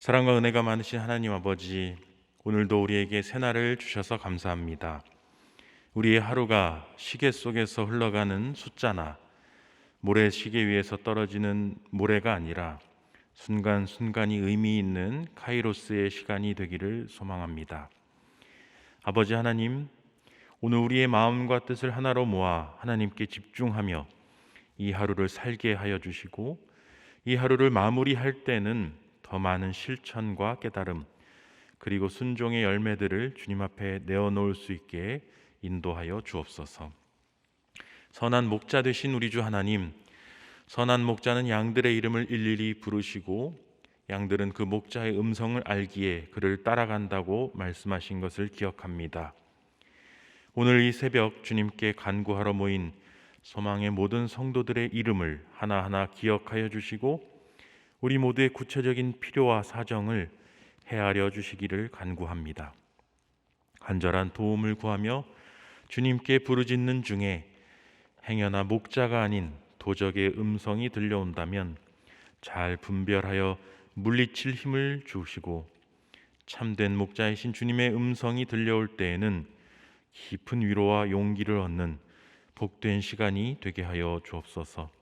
사랑과 은혜가 많으신 하나님 아버지, 오늘도 우리에게 새날을 주셔서 감사합니다. 우리의 하루가 시계 속에서 흘러가는 숫자나 모래시계 위에서 떨어지는 모래가 아니라 순간순간이 의미 있는 카이로스의 시간이 되기를 소망합니다. 아버지 하나님, 오늘 우리의 마음과 뜻을 하나로 모아 하나님께 집중하며 이 하루를 살게 하여 주시고, 이 하루를 마무리할 때는 더 많은 실천과 깨달음, 그리고 순종의 열매들을 주님 앞에 내어놓을 수 있게 인도하여 주옵소서. 선한 목자 되신 우리 주 하나님, 선한 목자는 양들의 이름을 일일이 부르시고 양들은 그 목자의 음성을 알기에 그를 따라간다고 말씀하신 것을 기억합니다. 오늘 이 새벽 주님께 간구하러 모인 소망의 모든 성도들의 이름을 하나하나 기억하여 주시고 우리 모두의 구체적인 필요와 사정을 헤아려 주시기를 간구합니다. 간절한 도움을 구하며 주님께 부르짖는 중에 행여나 목자가 아닌 도적의 음성이 들려온다면 잘 분별하여 물리칠 힘을 주시고, 참된 목자이신 주님의 음성이 들려올 때에는 깊은 위로와 용기를 얻는 복된 시간이 되게 하여 주옵소서.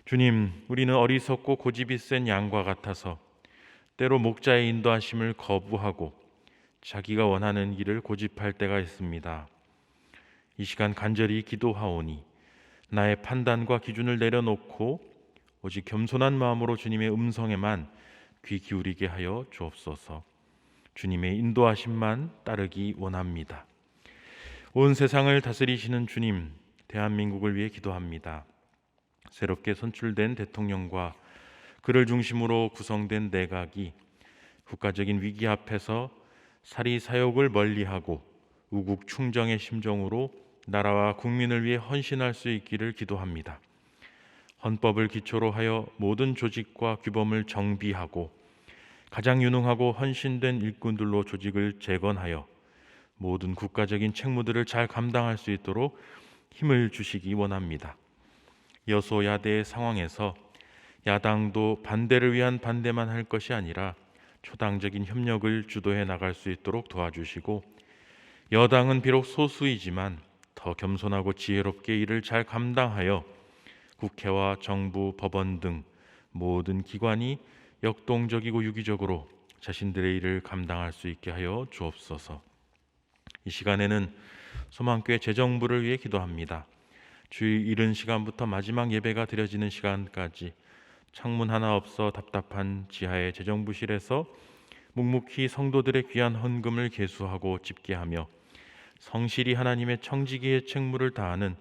주님, 우리는 어리석고 고집이 센 양과 같아서 때로 목자의 인도하심을 거부하고 자기가 원하는 길을 고집할 때가 있습니다. 이 시간 간절히 기도하오니 나의 판단과 기준을 내려놓고 오직 겸손한 마음으로 주님의 음성에만 귀 기울이게 하여 주옵소서. 주님의 인도하심만 따르기 원합니다. 온 세상을 다스리시는 주님, 대한민국을 위해 기도합니다. 새롭게 선출된 대통령과 그를 중심으로 구성된 내각이 국가적인 위기 앞에서 사리 사욕을 멀리하고 우국 충정의 심정으로 나라와 국민을 위해 헌신할 수 있기를 기도합니다. 헌법을 기초로 하여 모든 조직과 규범을 정비하고 가장 유능하고 헌신된 일꾼들로 조직을 재건하여 모든 국가적인 책무들을 잘 감당할 수 있도록 힘을 주시기 원합니다. 여소야대의 상황에서 야당도 반대를 위한 반대만 할 것이 아니라 초당적인 협력을 주도해 나갈 수 있도록 도와주시고, 여당은 비록 소수이지만 더 겸손하고 지혜롭게 일을 잘 감당하여 국회와 정부, 법원 등 모든 기관이 역동적이고 유기적으로 자신들의 일을 감당할 수 있게 하여 주옵소서. 이 시간에는 소망교회 재정부를 위해 기도합니다. 주일 이른 시간부터 마지막 예배가 드려지는 시간까지 창문 하나 없어 답답한 지하의 재정부실에서 묵묵히 성도들의 귀한 헌금을 계수하고 집계하며 성실히 하나님의 청지기의 책무를 다하는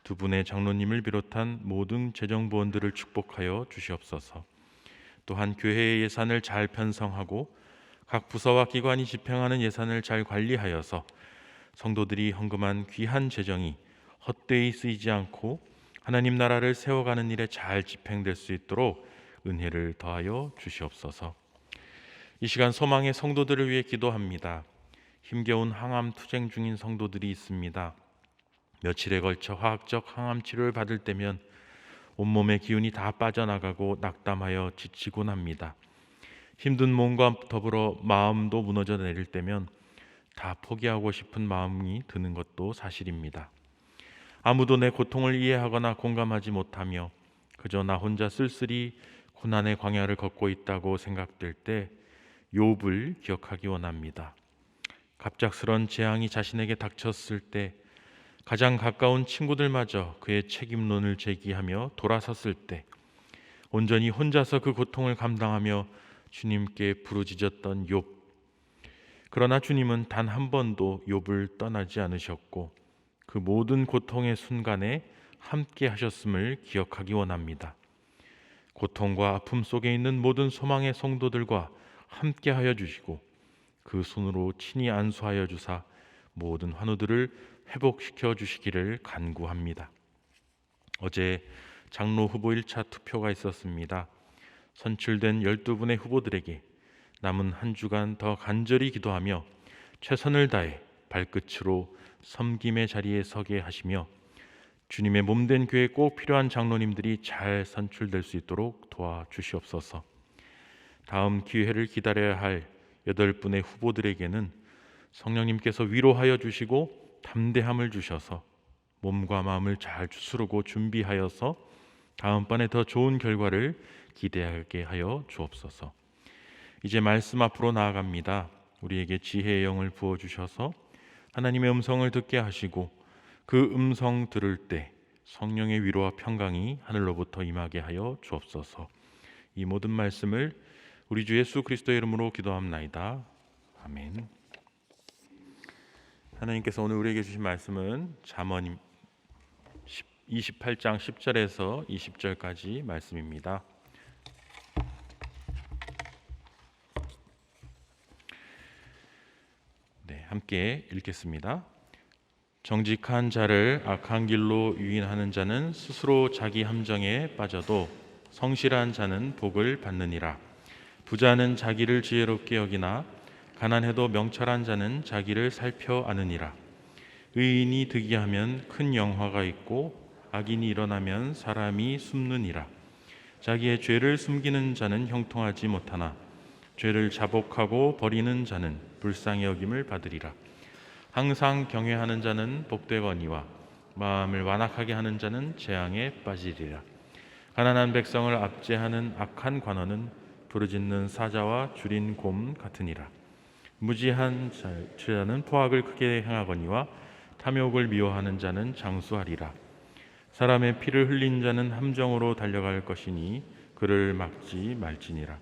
두 분의 장로님을 비롯한 모든 재정부원들을 축복하여 주시옵소서. 또한 교회의 예산을 잘 편성하고 각 부서와 기관이 집행하는 예산을 잘 관리하여서 성도들이 헌금한 귀한 재정이 헛되이 쓰이지 않고 하나님 나라를 세워가는 일에 잘 집행될 수 있도록 은혜를 더하여 주시옵소서. 이 시간 소망의 성도들을 위해 기도합니다. 힘겨운 항암 투쟁 중인 성도들이 있습니다. 며칠에 걸쳐 화학적 항암 치료를 받을 때면 온몸의 기운이 다 빠져나가고 낙담하여 지치곤 합니다. 힘든 몸과 더불어 마음도 무너져 내릴 때면 다 포기하고 싶은 마음이 드는 것도 사실입니다. 아무도 내 고통을 이해하거나 공감하지 못하며 그저 나 혼자 쓸쓸히 고난의 광야를 걷고 있다고 생각될 때 욥을 기억하기 원합니다. 갑작스런 재앙이 자신에게 닥쳤을 때 가장 가까운 친구들마저 그의 책임론을 제기하며 돌아섰을 때 온전히 혼자서 그 고통을 감당하며 주님께 부르짖었던 욥. 그러나 주님은 단 한 번도 욥을 떠나지 않으셨고 그 모든 고통의 순간에 함께 하셨음을 기억하기 원합니다. 고통과 아픔 속에 있는 모든 소망의 성도들과 함께 하여 주시고 그 손으로 친히 안수하여 주사 모든 환우들을 회복시켜 주시기를 간구합니다. 어제 장로 후보 1차 투표가 있었습니다. 선출된 12분의 후보들에게 남은 한 주간 더 간절히 기도하며 최선을 다해 발끝으로 섬김의 자리에 서게 하시며 주님의 몸된 교회에 꼭 필요한 장로님들이 잘 선출될 수 있도록 도와주시옵소서. 다음 기회를 기다려야 할 8분의 후보들에게는 성령님께서 위로하여 주시고 담대함을 주셔서 몸과 마음을 잘 추스르고 준비하여서 다음번에 더 좋은 결과를 기대하게 하여 주옵소서. 이제 말씀 앞으로 나아갑니다. 우리에게 지혜의 영을 부어주셔서 하나님의 음성을 듣게 하시고 그 음성 들을 때 성령의 위로와 평강이 하늘로부터 임하게 하여 주옵소서. 이 모든 말씀을 우리 주 예수 그리스도의 이름으로 기도합나이다. 아멘. 하나님께서 오늘 우리에게 주신 말씀은 잠언 28장 10절에서 20절까지 말씀입니다. 함께 읽겠습니다. 정직한 자를 악한 길로 유인하는 자는 스스로 자기 함정에 빠져도 성실한 자는 복을 받느니라. 부자는 자기를 지혜롭게 여기나 가난해도 명철한 자는 자기를 살펴 아느니라. 의인이 득이하면 큰 영화가 있고 악인이 일어나면 사람이 숨느니라. 자기의 죄를 숨기는 자는 형통하지 못하나 죄를 자복하고 버리는 자는 불쌍히 여김을 받으리라. 항상 경외하는 자는 복되거니와 마음을 완악하게 하는 자는 재앙에 빠지리라. 가난한 백성을 압제하는 악한 관원은 부르짖는 사자와 줄인 곰 같으니라. 무지한 자는 포악을 크게 행하거니와 탐욕을 미워하는 자는 장수하리라. 사람의 피를 흘린 자는 함정으로 달려갈 것이니 그를 막지 말지니라.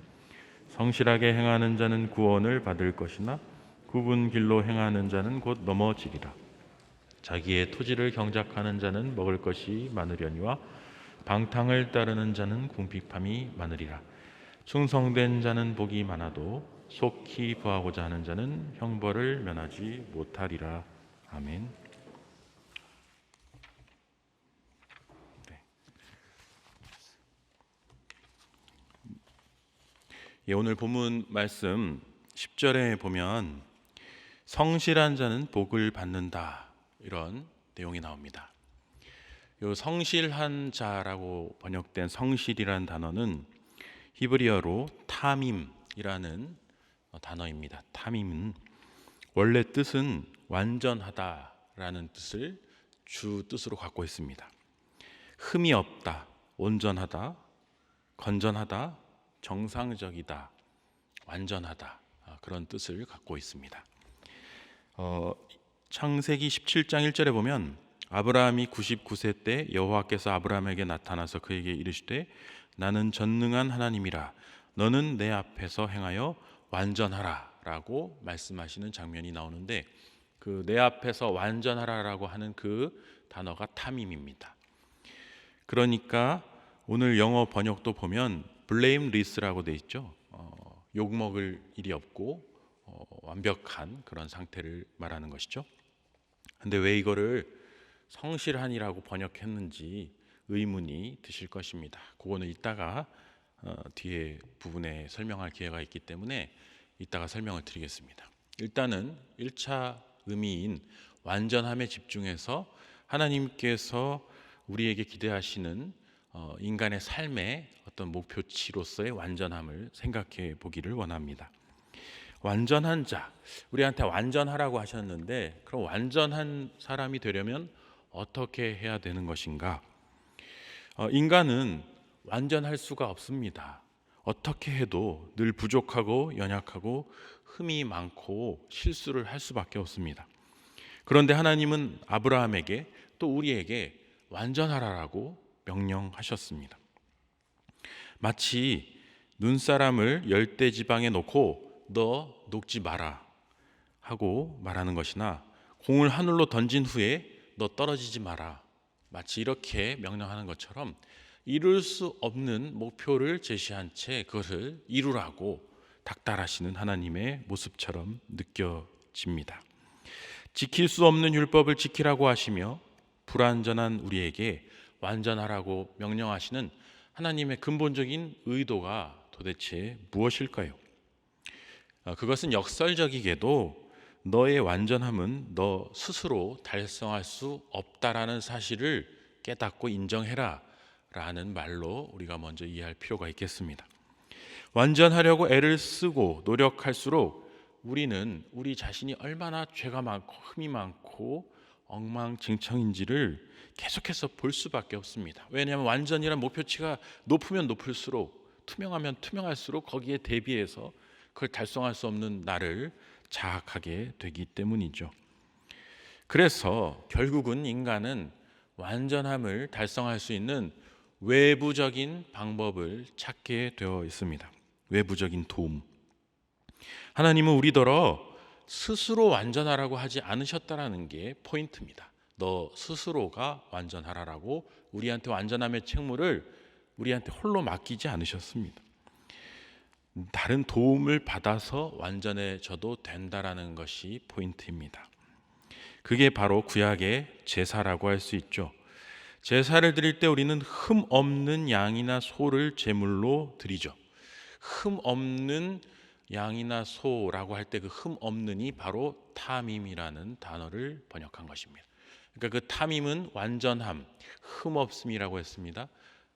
성실하게 행하는 자는 구원을 받을 것이나 굽은 길로 행하는 자는 곧 넘어지리라. 자기의 토지를 경작하는 자는 먹을 것이 많으려니와 방탕을 따르는 자는 궁핍함이 많으리라. 충성된 자는 복이 많아도 속히 부하고자 하는 자는 형벌을 면하지 못하리라. 아멘. 오늘 본문 말씀 10절에 보면 성실한 자는 복을 받는다, 이런 내용이 나옵니다. 요 성실한 자라고 번역된 성실이라는 단어는 히브리어로 타밈이라는 단어입니다. 타밈은 원래 뜻은 완전하다라는 뜻을 주 뜻으로 갖고 있습니다. 흠이 없다, 온전하다, 건전하다, 정상적이다, 완전하다, 그런 뜻을 갖고 있습니다. 창세기 17장 1절에 보면 아브라함이 99세 때 여호와께서 아브라함에게 나타나서 그에게 이르시되 나는 전능한 하나님이라 너는 내 앞에서 행하여 완전하라 라고 말씀하시는 장면이 나오는데, 그 내 앞에서 완전하라라고 하는 그 단어가 타밈입니다. 그러니까 오늘 영어 번역도 보면 blameless라고 돼 있죠. 욕먹을 일이 없고 완벽한 그런 상태를 말하는 것이죠. 근데 왜 이거를 성실한이라고 번역했는지 의문이 드실 것입니다. 그거는 이따가 뒤에 부분에 설명할 기회가 있기 때문에 이따가 설명을 드리겠습니다. 일단은 1차 의미인 완전함에 집중해서 하나님께서 우리에게 기대하시는 인간의 삶의 어떤 목표치로서의 완전함을 생각해 보기를 원합니다. 완전한 자, 우리한테 완전하라고 하셨는데 그럼 완전한 사람이 되려면 어떻게 해야 되는 것인가? 인간은 완전할 수가 없습니다. 어떻게 해도 늘 부족하고 연약하고 흠이 많고 실수를 할 수밖에 없습니다. 그런데 하나님은 아브라함에게 또 우리에게 완전하라라고 명령하셨습니다. 마치 눈사람을 열대지방에 놓고 너 녹지 마라 하고 말하는 것이나 공을 하늘로 던진 후에 너 떨어지지 마라, 마치 이렇게 명령하는 것처럼 이룰 수 없는 목표를 제시한 채 그것을 이루라고 닥달하시는 하나님의 모습처럼 느껴집니다. 지킬 수 없는 율법을 지키라고 하시며 불완전한 우리에게 완전하라고 명령하시는 하나님의 근본적인 의도가 도대체 무엇일까요? 그것은 역설적이게도 너의 완전함은 너 스스로 달성할 수 없다라는 사실을 깨닫고 인정해라 라는 말로 우리가 먼저 이해할 필요가 있겠습니다. 완전하려고 애를 쓰고 노력할수록 우리는 우리 자신이 얼마나 죄가 많고 흠이 많고 엉망진창인지를 계속해서 볼 수밖에 없습니다. 왜냐하면 완전이란 목표치가 높으면 높을수록, 투명하면 투명할수록 거기에 대비해서 그걸 달성할 수 없는 나를 자학하게 되기 때문이죠. 그래서 결국은 인간은 완전함을 달성할 수 있는 외부적인 방법을 찾게 되어 있습니다. 외부적인 도움. 하나님은 우리더러 스스로 완전하라고 하지 않으셨다라는 게 포인트입니다. 너 스스로가 완전하라라고 우리한테 완전함의 책무를 우리한테 홀로 맡기지 않으셨습니다. 다른 도움을 받아서 완전해져도 된다라는 것이 포인트입니다. 그게 바로 구약의 제사라고 할 수 있죠. 제사를 드릴 때 우리는 흠 없는 양이나 소를 제물로 드리죠. 흠 없는 양이나 소라고 할 때 그 흠 없는이 바로 타밈이라는 단어를 번역한 것입니다. 그러니까 그 타밈은 완전함, 흠 없음이라고 했습니다.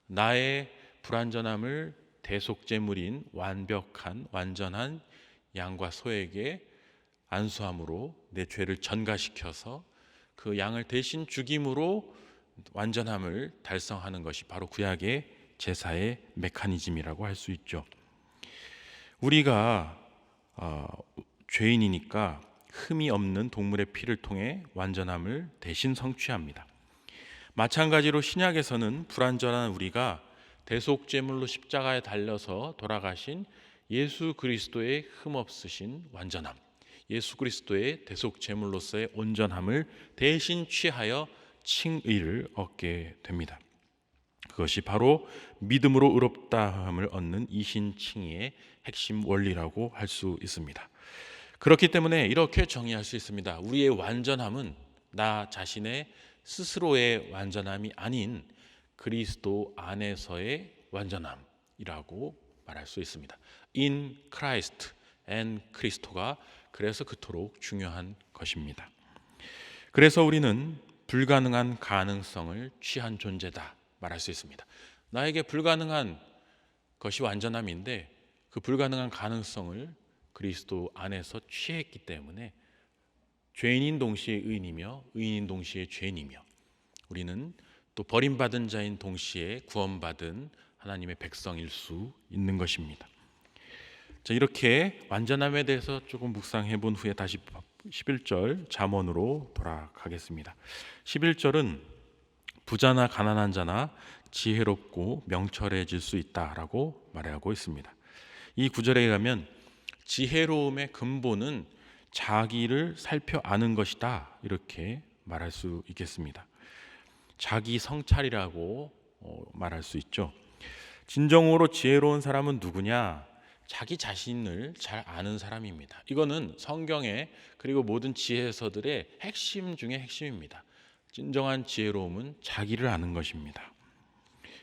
나의 불완전함을 대속제물인 완벽한 완전한 양과 소에게 안수함으로 내 죄를 전가시켜서 그 양을 대신 죽임으로 완전함을 달성하는 것이 바로 구약의 제사의 메커니즘이라고 할 수 있죠. 우리가 죄인이니까 흠이 없는 동물의 피를 통해 완전함을 대신 성취합니다. 마찬가지로 신약에서는 불완전한 우리가 대속제물로 십자가에 달려서 돌아가신 예수 그리스도의 흠없으신 완전함, 예수 그리스도의 대속제물로서의 온전함을 대신 취하여 칭의를 얻게 됩니다. 그것이 바로 믿음으로 의롭다함을 얻는 이신칭의의 핵심 원리라고 할 수 있습니다. 그렇기 때문에 이렇게 정의할 수 있습니다. 우리의 완전함은 나 자신의 스스로의 완전함이 아닌 그리스도 안에서의 완전함이라고 말할 수 있습니다. In Christ and 그리스도가 그래서 그토록 중요한 것입니다. 그래서 우리는 불가능한 가능성을 취한 존재다 말할 수 있습니다. 나에게 불가능한 것이 완전함인데 그 불가능한 가능성을 그리스도 안에서 취했기 때문에 죄인인 동시에 의인이며 의인인 동시에 죄인이며 우리는 또 버림받은 자인 동시에 구원받은 하나님의 백성일 수 있는 것입니다. 자, 이렇게 완전함에 대해서 조금 묵상해 본 후에 다시 11절 잠언으로 돌아가겠습니다. 11절은 부자나 가난한 자나 지혜롭고 명철해질 수 있다라고 말하고 있습니다. 이 구절에 의하면 지혜로움의 근본은 자기를 살펴 아는 것이다 이렇게 말할 수 있겠습니다. 자기 성찰이라고 말할 수 있죠. 진정으로 지혜로운 사람은 누구냐? 자기 자신을 잘 아는 사람입니다. 이거는 성경의 그리고 모든 지혜서들의 핵심 중에 핵심입니다. 진정한 지혜로움은 자기를 아는 것입니다.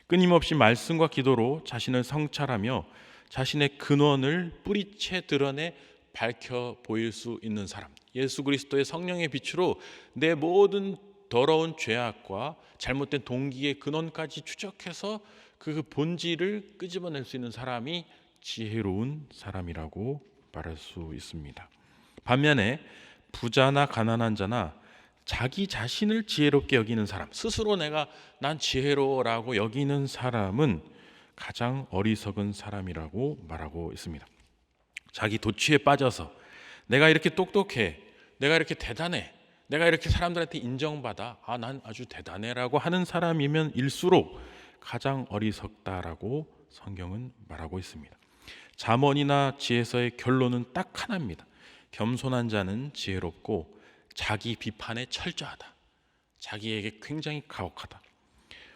끊임없이 말씀과 기도로 자신을 성찰하며 자신의 근원을 뿌리채 드러내 밝혀 보일 수 있는 사람, 예수 그리스도의 성령의 빛으로 내 모든 더러운 죄악과 잘못된 동기의 근원까지 추적해서 그 본질을 끄집어낼 수 있는 사람이 지혜로운 사람이라고 말할 수 있습니다. 반면에 부자나 가난한 자나 자기 자신을 지혜롭게 여기는 사람, 스스로 난 지혜로워라고 여기는 사람은 가장 어리석은 사람이라고 말하고 있습니다. 자기 도취에 빠져서 내가 이렇게 똑똑해, 내가 이렇게 대단해, 내가 이렇게 사람들한테 인정받아, 난 아주 대단해라고 하는 사람이면 일수록 가장 어리석다라고 성경은 말하고 있습니다. 잠언이나 지혜서의 결론은 딱 하나입니다. 겸손한 자는 지혜롭고 자기 비판에 철저하다. 자기에게 굉장히 가혹하다.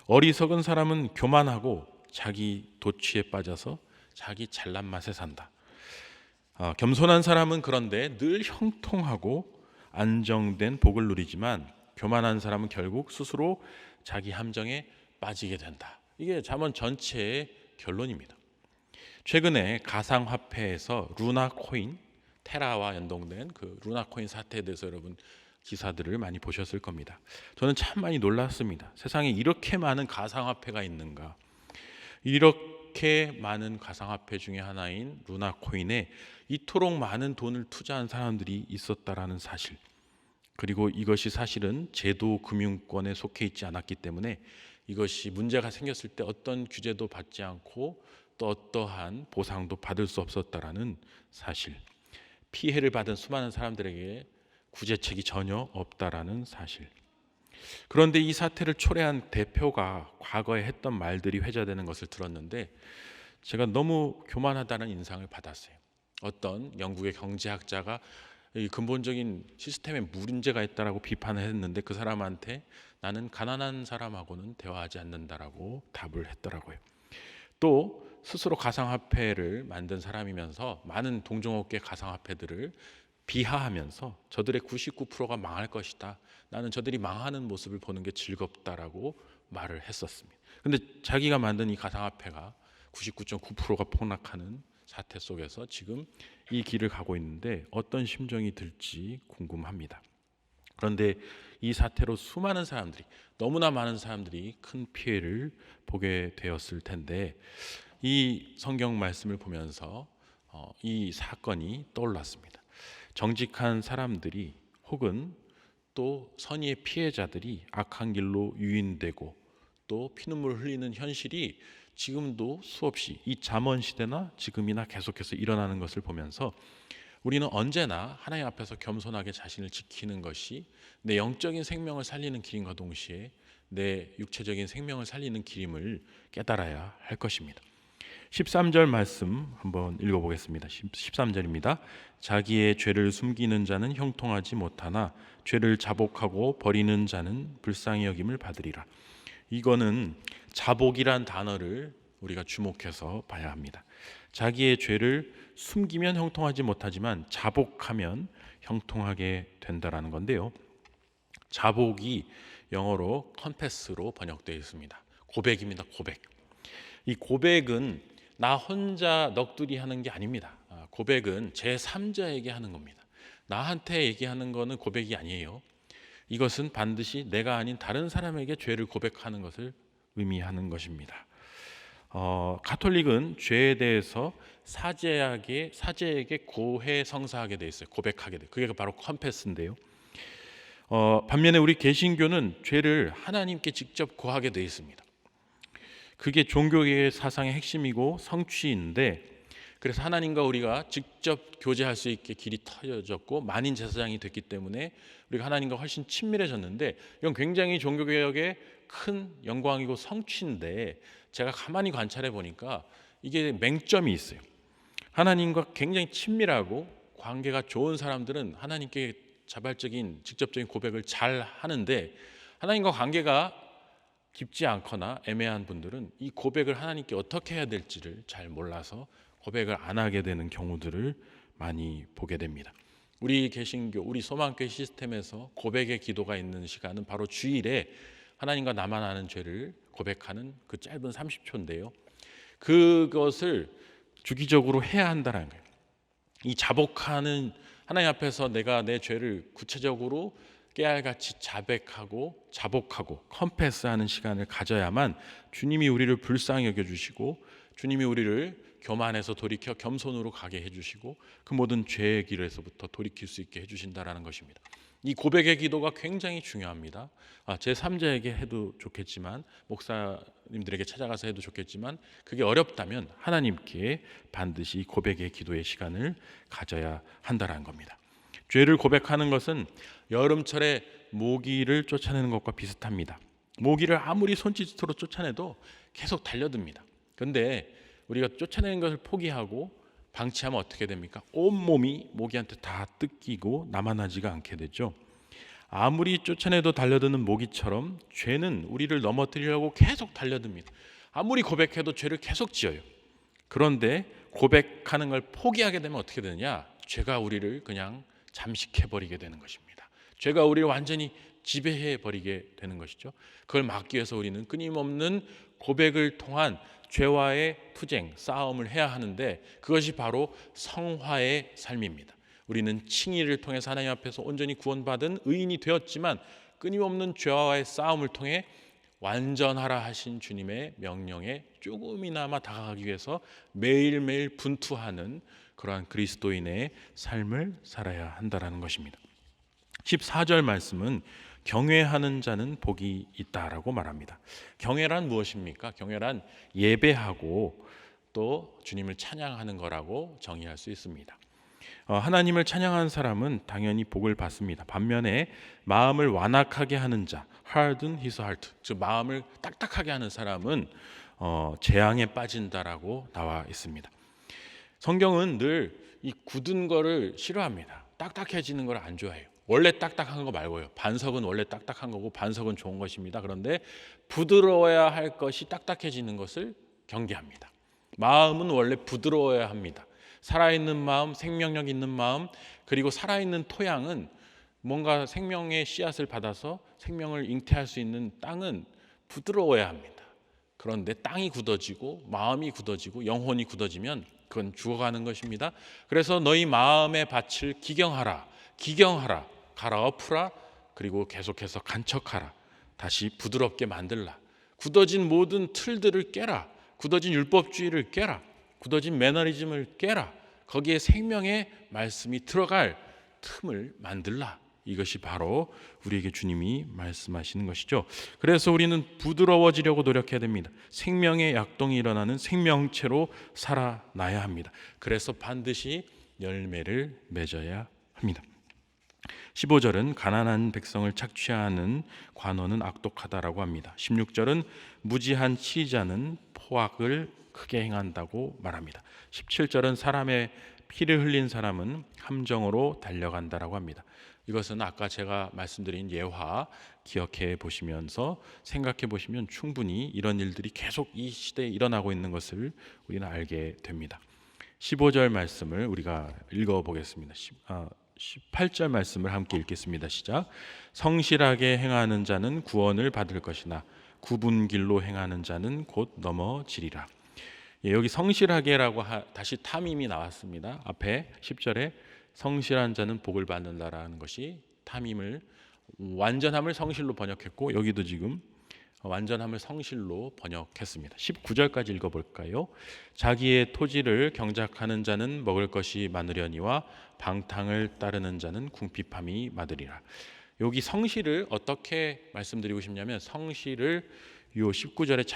어리석은 사람은 교만하고 자기 도취에 빠져서 자기 잘난 맛에 산다. 겸손한 사람은 그런데 늘 형통하고 안정된 복을 누리지만 교만한 사람은 결국 스스로 자기 함정에 빠지게 된다. 이게 잠언 전체의 결론입니다. 최근에 가상화폐에서 루나코인, 테라와 연동된 그 루나코인 사태에 대해서 여러분 기사들을 많이 보셨을 겁니다. 저는 참 많이 놀랐습니다. 세상에 이렇게 많은 가상화폐가 있는가? 이렇게 많은 가상화폐 중에 하나인 루나코인에 이토록 많은 돈을 투자한 사람들이 있었다라는 사실, 그리고 이것이 사실은 제도 금융권에 속해 있지 않았기 때문에 이것이 문제가 생겼을 때 어떤 규제도 받지 않고 또 어떠한 보상도 받을 수 없었다라는 사실, 피해를 받은 수많은 사람들에게 구제책이 전혀 없다라는 사실. 그런데 이 사태를 초래한 대표가 과거에 했던 말들이 회자되는 것을 들었는데 제가 너무 교만하다는 인상을 받았어요. 어떤 영국의 경제학자가 이 근본적인 시스템에 문제가 있다라고 비판을 했는데 그 사람한테 나는 가난한 사람하고는 대화하지 않는다라고 답을 했더라고요. 또 스스로 가상화폐를 만든 사람이면서 많은 동종업계 가상화폐들을 비하하면서 저들의 99%가 망할 것이다. 나는 저들이 망하는 모습을 보는 게 즐겁다라고 말을 했었습니다. 근데 자기가 만든 이 가상화폐가 99.9%가 폭락하는 사태 속에서 지금 이 길을 가고 있는데 어떤 심정이 들지 궁금합니다. 그런데 이 사태로 수많은 사람들이, 너무나 많은 사람들이 큰 피해를 보게 되었을 텐데 이 성경 말씀을 보면서 이 사건이 떠올랐습니다. 정직한 사람들이 혹은 또 선의의 피해자들이 악한 길로 유인되고 또 피눈물 흘리는 현실이 지금도 수없이 이 잠언 시대나 지금이나 계속해서 일어나는 것을 보면서 우리는 언제나 하나님 앞에서 겸손하게 자신을 지키는 것이 내 영적인 생명을 살리는 길임과 동시에 내 육체적인 생명을 살리는 길임을 깨달아야 할 것입니다. 13절 말씀 한번 읽어보겠습니다. 13절입니다. 자기의 죄를 숨기는 자는 형통하지 못하나 죄를 자복하고 버리는 자는 불쌍히 여김을 받으리라. 이거는 자복이란 단어를 우리가 주목해서 봐야 합니다. 자기의 죄를 숨기면 형통하지 못하지만 자복하면 형통하게 된다라는 건데요. 자복이 영어로 confess로 번역되어 있습니다. 고백입니다. 고백. 이 고백은 나 혼자 넋두리 하는 게 아닙니다. 고백은 제3자에게 하는 겁니다. 나한테 얘기하는 거는 고백이 아니에요. 이것은 반드시 내가 아닌 다른 사람에게 죄를 고백하는 것을 의미하는 것입니다. 가톨릭은 죄에 대해서 사제에게 고해성사하게 돼 있어요. 고백하게 돼. 그게 바로 컨페스인데요. 반면에 우리 개신교는 죄를 하나님께 직접 고하게 돼 있습니다. 그게 종교계의 사상의 핵심이고 성취인데, 그래서 하나님과 우리가 직접 교제할 수 있게 길이 터졌고 만인 제사장이 됐기 때문에 우리가 하나님과 훨씬 친밀해졌는데, 이건 굉장히 종교개혁의 큰 영광이고 성취인데 제가 가만히 관찰해 보니까 이게 맹점이 있어요. 하나님과 굉장히 친밀하고 관계가 좋은 사람들은 하나님께 자발적인 직접적인 고백을 잘 하는데, 하나님과 관계가 깊지 않거나 애매한 분들은 이 고백을 하나님께 어떻게 해야 될지를 잘 몰라서 고백을 안 하게 되는 경우들을 많이 보게 됩니다. 우리 개신교, 우리 소망교회 시스템에서 고백의 기도가 있는 시간은 바로 주일에 하나님과 나만 아는 죄를 고백하는 그 짧은 30초인데요. 그것을 주기적으로 해야 한다는 거예요. 이 자복하는, 하나님 앞에서 내가 내 죄를 구체적으로 깨알같이 자백하고 자복하고 컨페스하는 시간을 가져야만 주님이 우리를 불쌍히 여겨주시고 주님이 우리를 교만에서 돌이켜 겸손으로 가게 해주시고 그 모든 죄의 길에서부터 돌이킬 수 있게 해주신다라는 것입니다. 이 고백의 기도가 굉장히 중요합니다. 제3자에게 해도 좋겠지만, 목사님들에게 찾아가서 해도 좋겠지만, 그게 어렵다면 하나님께 반드시 고백의 기도의 시간을 가져야 한다는 겁니다. 죄를 고백하는 것은 여름철에 모기를 쫓아내는 것과 비슷합니다. 모기를 아무리 손짓으로 쫓아내도 계속 달려듭니다. 그런데 우리가 쫓아내는 것을 포기하고 방치하면 어떻게 됩니까? 온몸이 모기한테 다 뜯기고 남아나지가 않게 되죠. 아무리 쫓아내도 달려드는 모기처럼 죄는 우리를 넘어뜨리려고 계속 달려듭니다. 아무리 고백해도 죄를 계속 지어요. 그런데 고백하는 걸 포기하게 되면 어떻게 되느냐? 죄가 우리를 그냥 잠식해버리게 되는 것입니다. 죄가 우리를 완전히 지배해버리게 되는 것이죠. 그걸 막기 위해서 우리는 끊임없는 고백을 통한 죄와의 투쟁, 싸움을 해야 하는데, 그것이 바로 성화의 삶입니다. 우리는 칭의를 통해서 하나님 앞에서 온전히 구원받은 의인이 되었지만 끊임없는 죄와의 싸움을 통해 완전하라 하신 주님의 명령에 조금이나마 다가가기 위해서 매일매일 분투하는 그러한 그리스도인의 삶을 살아야 한다라는 것입니다. 14절 말씀은 경외하는 자는 복이 있다라고 말합니다. 경외란 무엇입니까? 경외란 예배하고 또 주님을 찬양하는 거라고 정의할 수 있습니다. 하나님을 찬양하는 사람은 당연히 복을 받습니다. 반면에 마음을 완악하게 하는 자, harden his heart, 즉 마음을 딱딱하게 하는 사람은 재앙에 빠진다라고 나와 있습니다. 성경은 늘 이 굳은 거를 싫어합니다. 딱딱해지는 걸 안 좋아해요. 원래 딱딱한 거 말고요. 반석은 원래 딱딱한 거고 반석은 좋은 것입니다. 그런데 부드러워야 할 것이 딱딱해지는 것을 경계합니다. 마음은 원래 부드러워야 합니다. 살아있는 마음, 생명력 있는 마음, 그리고 살아있는 토양은 뭔가 생명의 씨앗을 받아서 생명을 잉태할 수 있는 땅은 부드러워야 합니다. 그런데 땅이 굳어지고 마음이 굳어지고 영혼이 굳어지면 그건 죽어가는 것입니다. 그래서 너희 마음의 밭을 기경하라, 기경하라, 갈아 엎으라, 그리고 계속해서 간척하라, 다시 부드럽게 만들라. 굳어진 모든 틀들을 깨라. 굳어진 율법주의를 깨라. 굳어진 매너리즘을 깨라. 거기에 생명의 말씀이 들어갈 틈을 만들라. 이것이 바로 우리에게 주님이 말씀하시는 것이죠. 그래서 우리는 부드러워지려고 노력해야 됩니다. 생명의 약동이 일어나는 생명체로 살아나야 합니다. 그래서 반드시 열매를 맺어야 합니다. 15절은 가난한 백성을 착취하는 관원은 악독하다라고 합니다. 16절은 무지한 치자는 포악을 크게 행한다고 말합니다. 17절은 사람의 피를 흘린 사람은 함정으로 달려간다라고 합니다. 이것은 아까 제가 말씀드린 예화 기억해 보시면서 생각해 보시면 충분히 이런 일들이 계속 이 시대에 일어나고 있는 것을 우리는 알게 됩니다. 15절 말씀을 우리가 읽어보겠습니다. 18절 말씀을 함께 읽겠습니다. 시작. 성실하게 행하는 자는 구원을 받을 것이나 굽은 길로 행하는 자는 곧 넘어지리라. 여기 성실하게라고 다시 탐임이 나왔습니다. 앞에 10절에 성실한 자는 복을 받는다라는 것이 탐임을 완전함을 성실로 번역했고 여기도 지금 완전함을 성실로 번역했습니다. 19절까지 읽어볼까요? 자기의 토지를 경작하는 자는 먹을 것이 많으려니와 방탕을 따르는 자는 궁핍함이 많으리라. 여기 성실을 어떻게 말씀드리고 싶냐면 성실을 요 19절에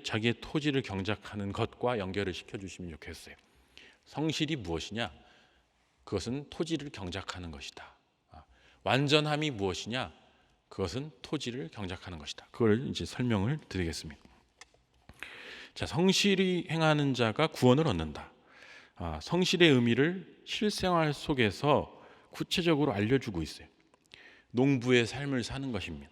자기의 토지를 경작하는 것과 연결을 시켜주시면 좋겠어요. 성실이 무엇이냐? 그것은 토지를 경작하는 것이다. 완전함이 무엇이냐? 그것은 토지를 경작하는 것이다. 그걸 이제 설명을 드리겠습니다. 자, 성실히 행하는 자가 구원을 얻는다. 성실의 의미를 실생활 속에서 구체적으로 알려주고 있어요. 농부의 삶을 사는 것입니다.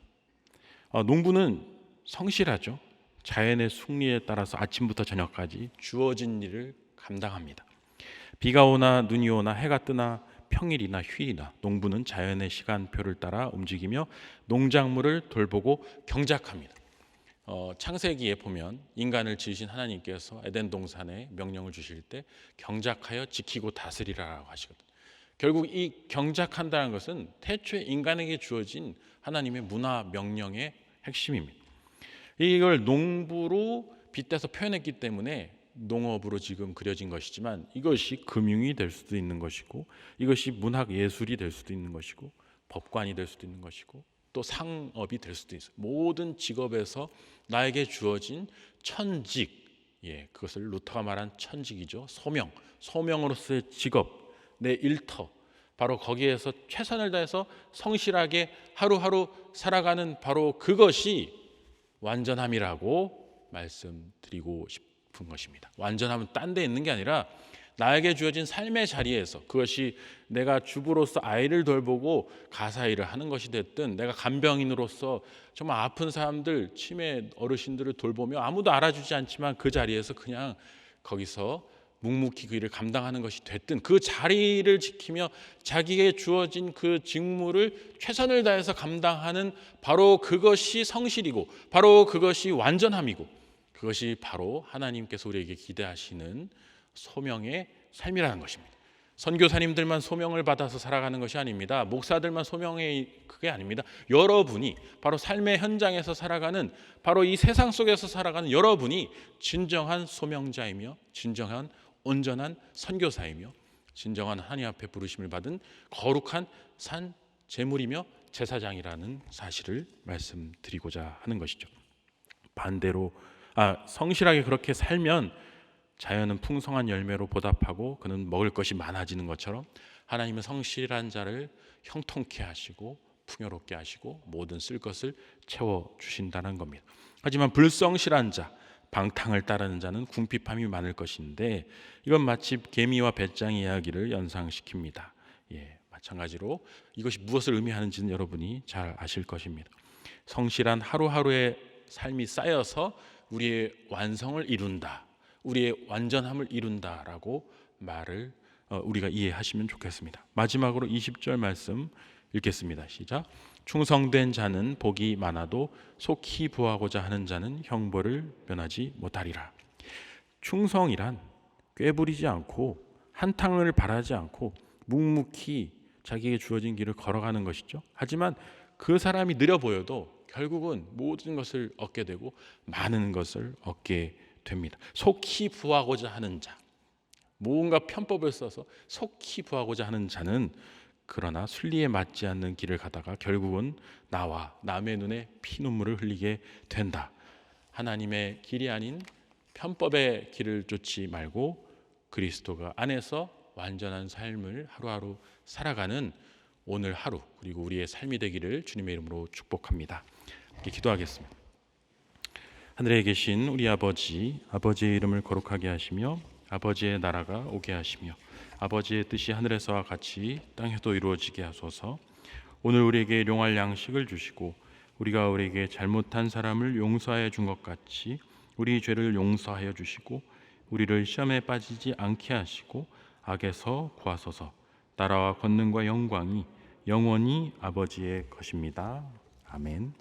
농부는 성실하죠. 자연의 순리에 따라서 아침부터 저녁까지 주어진 일을 감당합니다. 비가 오나 눈이 오나 해가 뜨나 평일이나 휴일이나 농부는 자연의 시간표를 따라 움직이며 농작물을 돌보고 경작합니다. 창세기에 보면 인간을 지으신 하나님께서 에덴 동산에 명령을 주실 때 경작하여 지키고 다스리라고 하시거든요. 결국 이 경작한다는 것은 태초에 인간에게 주어진 하나님의 문화 명령의 핵심입니다. 이걸 농부로 빗대서 표현했기 때문에 농업으로 지금 그려진 것이지만 이것이 금융이 될 수도 있는 것이고 이것이 문학 예술이 될 수도 있는 것이고 법관이 될 수도 있는 것이고 또 상업이 될 수도 있어요. 모든 직업에서 나에게 주어진 천직, 그것을 루터가 말한 천직이죠. 소명으로서의 직업, 내 일터, 바로 거기에서 최선을 다해서 성실하게 하루하루 살아가는 바로 그것이 완전함이라고 말씀드리고 싶은 것입니다. 완전함은 딴 데 있는 게 아니라 나에게 주어진 삶의 자리에서, 그것이 내가 주부로서 아이를 돌보고 가사 일을 하는 것이 됐든, 내가 간병인으로서 정말 아픈 사람들, 치매 어르신들을 돌보며 아무도 알아주지 않지만 그 자리에서 그냥 거기서 묵묵히 그 일을 감당하는 것이 됐든, 그 자리를 지키며 자기에게 주어진 그 직무를 최선을 다해서 감당하는 바로 그것이 성실이고 바로 그것이 완전함이고 그것이 바로 하나님께서 우리에게 기대하시는 소명의 삶이라는 것입니다. 선교사님들만 소명을 받아서 살아가는 것이 아닙니다. 목사들만 소명이 그게 아닙니다. 여러분이 바로 삶의 현장에서 살아가는, 바로 이 세상 속에서 살아가는 여러분이 진정한 소명자이며 진정한 온전한 선교사이며 진정한 하나님 앞에 부르심을 받은 거룩한 산 제물이며 제사장이라는 사실을 말씀드리고자 하는 것이죠. 반대로 성실하게 그렇게 살면 자연은 풍성한 열매로 보답하고 그는 먹을 것이 많아지는 것처럼 하나님은 성실한 자를 형통케 하시고 풍요롭게 하시고 모든 쓸 것을 채워주신다는 겁니다. 하지만 불성실한 자, 방탕을 따르는 자는 궁핍함이 많을 것인데, 이건 마치 개미와 배짱 이야기를 연상시킵니다. 마찬가지로 이것이 무엇을 의미하는지는 여러분이 잘 아실 것입니다. 성실한 하루하루의 삶이 쌓여서 우리의 완성을 이룬다, 우리의 완전함을 이룬다라고 말을 우리가 이해하시면 좋겠습니다. 마지막으로 20절 말씀 읽겠습니다. 시작. 충성된 자는 복이 많아도 속히 부하고자 하는 자는 형벌을 면하지 못하리라. 충성이란 꾀부리지 않고 한탕을 바라지 않고 묵묵히 자기에게 주어진 길을 걸어가는 것이죠. 하지만 그 사람이 느려 보여도 결국은 모든 것을 얻게 되고 많은 것을 얻게 됩니다. 속히 부하고자 하는 자, 뭔가 편법을 써서 속히 부하고자 하는 자는 그러나 순리에 맞지 않는 길을 가다가 결국은 나와 남의 눈에 피눈물을 흘리게 된다. 하나님의 길이 아닌 편법의 길을 쫓지 말고 그리스도가 안에서 완전한 삶을 하루하루 살아가는 오늘 하루, 그리고 우리의 삶이 되기를 주님의 이름으로 축복합니다. 이렇게 기도하겠습니다. 하늘에 계신 우리 아버지, 아버지의 이름을 거룩하게 하시며 아버지의 나라가 오게 하시며 아버지의 뜻이 하늘에서와 같이 땅에도 이루어지게 하소서. 오늘 우리에게 일용할 양식을 주시고 우리가 우리에게 잘못한 사람을 용서하여 준 것 같이 우리 죄를 용서하여 주시고 우리를 시험에 빠지지 않게 하시고 악에서 구하소서. 나라와 권능과 영광이 영원히 아버지의 것입니다. 아멘.